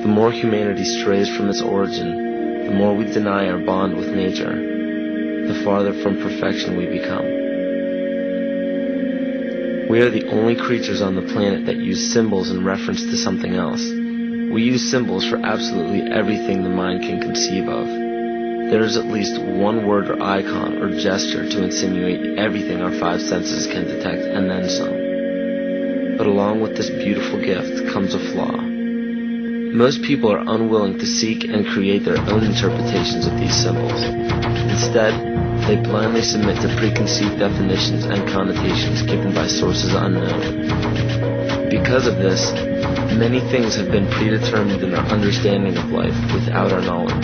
The more humanity strays from its origin, the more we deny our bond with nature, the farther from perfection we become. We are the only creatures on the planet that use symbols in reference to something else. We use symbols for absolutely everything the mind can conceive of. There is at least one word or icon or gesture to insinuate everything our five senses can detect, and then some. But along with this beautiful gift comes a flaw. Most people are unwilling to seek and create their own interpretations of these symbols. Instead, they blindly submit to preconceived definitions and connotations given by sources unknown. Because of this, many things have been predetermined in our understanding of life without our knowledge.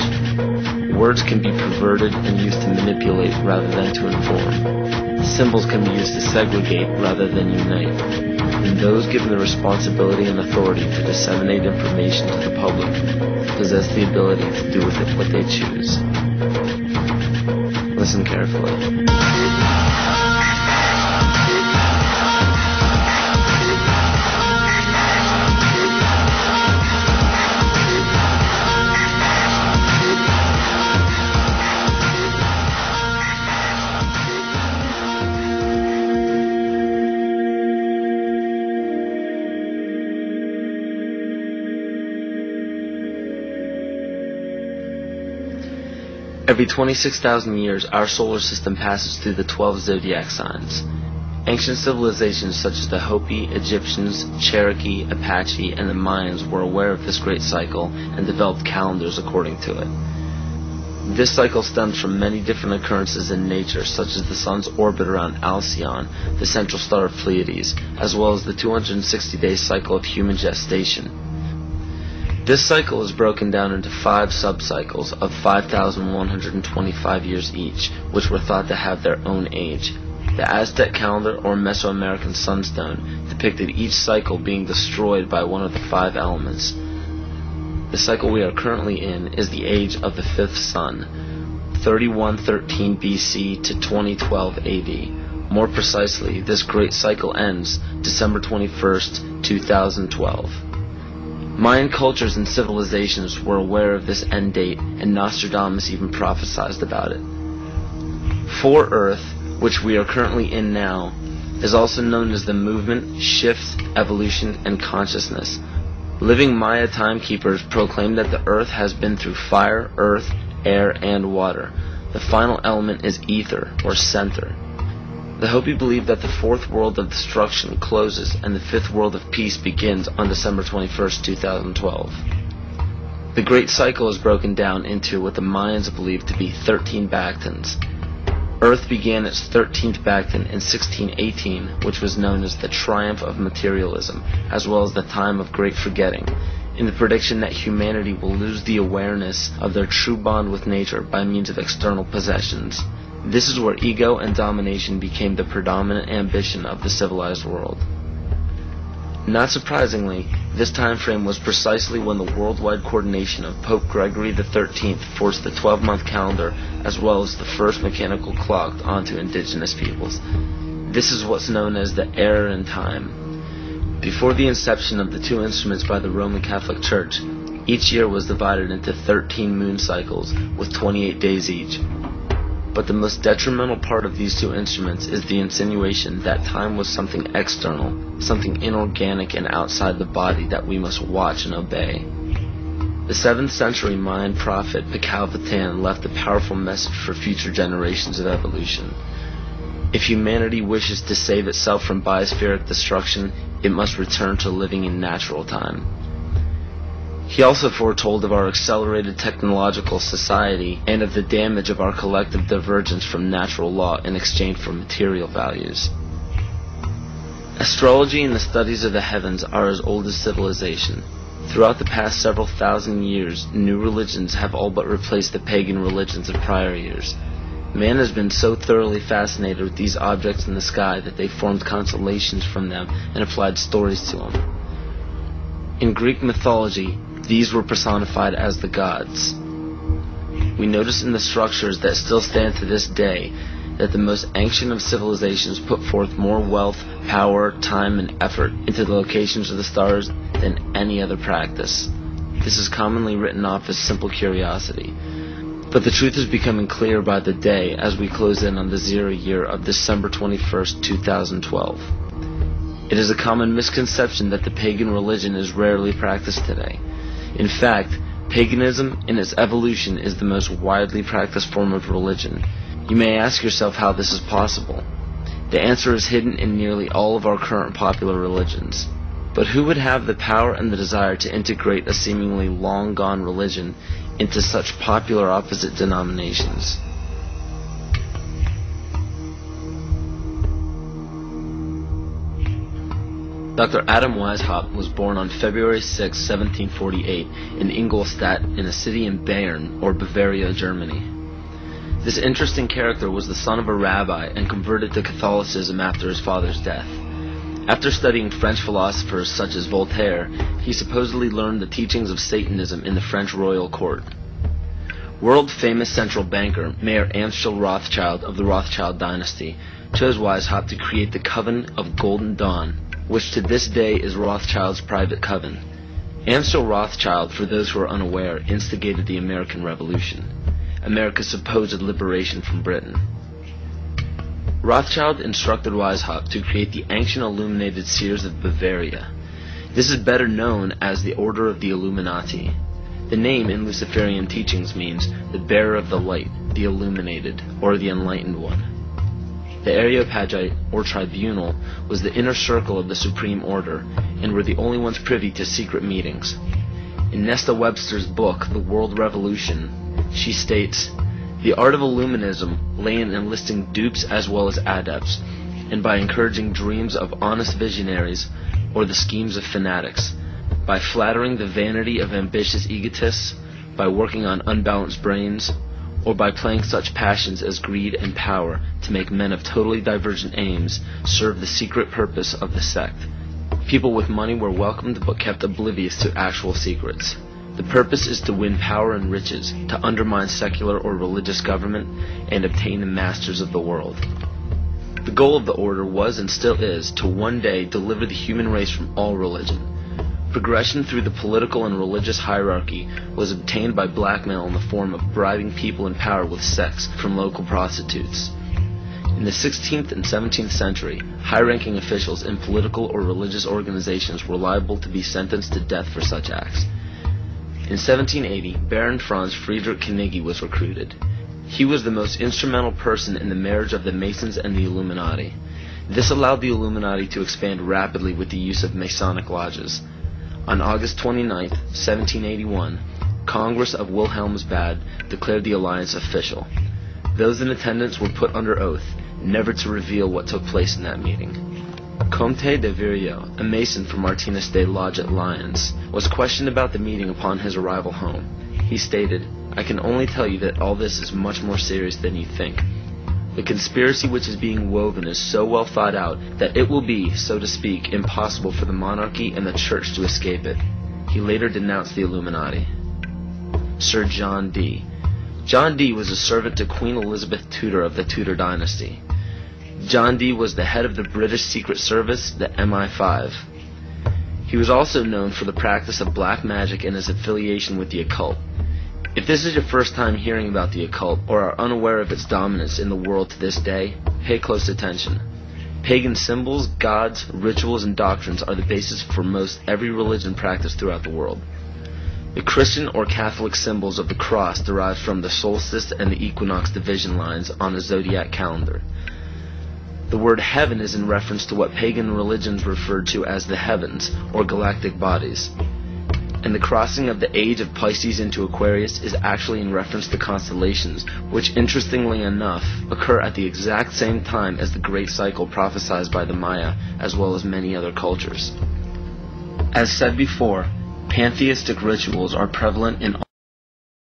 Words can be perverted and used to manipulate rather than to inform. Symbols can be used to segregate rather than unite. And those given the responsibility and authority to disseminate information to the public possess the ability to do with it what they choose. Listen carefully. Every 26,000 years, our solar system passes through the 12 zodiac signs. Ancient civilizations such as the Hopi, Egyptians, Cherokee, Apache, and the Mayans were aware of this great cycle and developed calendars according to it. This cycle stems from many different occurrences in nature, such as the sun's orbit around Alcyone, the central star of Pleiades, as well as the 260-day cycle of human gestation. This cycle is broken down into 5 sub-cycles of 5,125 years each, which were thought to have their own age. The Aztec calendar or Mesoamerican sunstone depicted each cycle being destroyed by one of the 5 elements. The cycle we are currently in is the age of the 5th sun, 3113 BC to 2012 AD. More precisely, this great cycle ends December 21st, 2012. Mayan cultures and civilizations were aware of this end date, and Nostradamus even prophesied about it. For Earth, which we are currently in now, is also known as the movement, shift, evolution, and consciousness. Living Maya timekeepers proclaim that the Earth has been through fire, earth, air, and water. The final element is ether, or center. The Hopi believe that the 4th world of destruction closes and the 5th world of peace begins on December 21st, 2012. The great cycle is broken down into what the Mayans believe to be 13 Bactans. Earth began its 13th Bactan in 1618, which was known as the triumph of materialism, as well as the time of great forgetting, in the prediction that humanity will lose the awareness of their true bond with nature by means of external possessions. This is where ego and domination became the predominant ambition of the civilized world. Not surprisingly, this time frame was precisely when the worldwide coordination of Pope Gregory XIII forced the 12-month calendar as well as the first mechanical clock onto indigenous peoples. This is what's known as the error in time. Before the inception of the 2 instruments by the Roman Catholic Church, each year was divided into 13 moon cycles with 28 days each. But the most detrimental part of these 2 instruments is the insinuation that time was something external, something inorganic and outside the body that we must watch and obey. The 7th century Mayan prophet Pacalvatan left a powerful message for future generations of evolution. If humanity wishes to save itself from biospheric destruction, it must return to living in natural time. He also foretold of our accelerated technological society and of the damage of our collective divergence from natural law in exchange for material values. Astrology and the studies of the heavens are as old as civilization. Throughout the past several thousand years, new religions have all but replaced the pagan religions of prior years. Man has been so thoroughly fascinated with these objects in the sky that they formed constellations from them and applied stories to them. In Greek mythology, these were personified as the gods. We notice in the structures that still stand to this day that the most ancient of civilizations put forth more wealth, power, time, and effort into the locations of the stars than any other practice. This is commonly written off as simple curiosity. But the truth is becoming clear by the day as we close in on the 0 year of December 21st, 2012. It is a common misconception that the pagan religion is rarely practiced today. In fact, paganism in its evolution is the most widely practiced form of religion. You may ask yourself how this is possible. The answer is hidden in nearly all of our current popular religions. But who would have the power and the desire to integrate a seemingly long-gone religion into such popular opposite denominations? Dr. Adam Weishaupt was born on February 6, 1748 in Ingolstadt in a city in Bayern, or Bavaria, Germany. This interesting character was the son of a rabbi and converted to Catholicism after his father's death. After studying French philosophers such as Voltaire, he supposedly learned the teachings of Satanism in the French royal court. World-famous central banker Mayer Amschel Rothschild of the Rothschild dynasty chose Weishaupt to create the Coven of Golden Dawn, which to this day is Rothschild's private coven. Amschel Rothschild, for those who are unaware, instigated the American Revolution, America's supposed liberation from Britain. Rothschild instructed Weishaupt to create the Ancient Illuminated Seers of Bavaria. This is better known as the Order of the Illuminati. The name in Luciferian teachings means the bearer of the light, the illuminated, or the enlightened one. The Areopagite, or tribunal, was the inner circle of the Supreme Order, and were the only ones privy to secret meetings. In Nesta Webster's book, The World Revolution, she states, "The art of Illuminism lay in enlisting dupes as well as adepts, and by encouraging dreams of honest visionaries or the schemes of fanatics, by flattering the vanity of ambitious egotists, by working on unbalanced brains, or by playing such passions as greed and power to make men of totally divergent aims serve the secret purpose of the sect. People with money were welcomed but kept oblivious to actual secrets. The purpose is to win power and riches, to undermine secular or religious government, and obtain the masters of the world." The goal of the order was and still is to one day deliver the human race from all religion. Progression through the political and religious hierarchy was obtained by blackmail in the form of bribing people in power with sex from local prostitutes. In the 16th and 17th century, high-ranking officials in political or religious organizations were liable to be sentenced to death for such acts. In 1780, Baron Franz Friedrich Knigge was recruited. He was the most instrumental person in the marriage of the Masons and the Illuminati. This allowed the Illuminati to expand rapidly with the use of Masonic lodges. On August 29, 1781, Congress of Wilhelmsbad declared the alliance official. Those in attendance were put under oath, never to reveal what took place in that meeting. Comte de Virieu, a Mason from Martinez de Lodge at Lyons, was questioned about the meeting upon his arrival home. He stated, "I can only tell you that all this is much more serious than you think. The conspiracy which is being woven is so well thought out that it will be, so to speak, impossible for the monarchy and the church to escape it." He later denounced the Illuminati. Sir John Dee. John Dee was a servant to Queen Elizabeth Tudor of the Tudor dynasty. John Dee was the head of the British Secret Service, the MI5. He was also known for the practice of black magic and his affiliation with the occult. If this is your first time hearing about the occult, or are unaware of its dominance in the world to this day, pay close attention. Pagan symbols, gods, rituals, and doctrines are the basis for most every religion practiced throughout the world. The Christian or Catholic symbols of the cross derive from the solstice and the equinox division lines on the zodiac calendar. The word heaven is in reference to what pagan religions referred to as the heavens, or galactic bodies. And the crossing of the age of Pisces into Aquarius is actually in reference to constellations, which interestingly enough occur at the exact same time as the great cycle prophesied by the Maya, as well as many other cultures. As said before, pantheistic rituals are prevalent in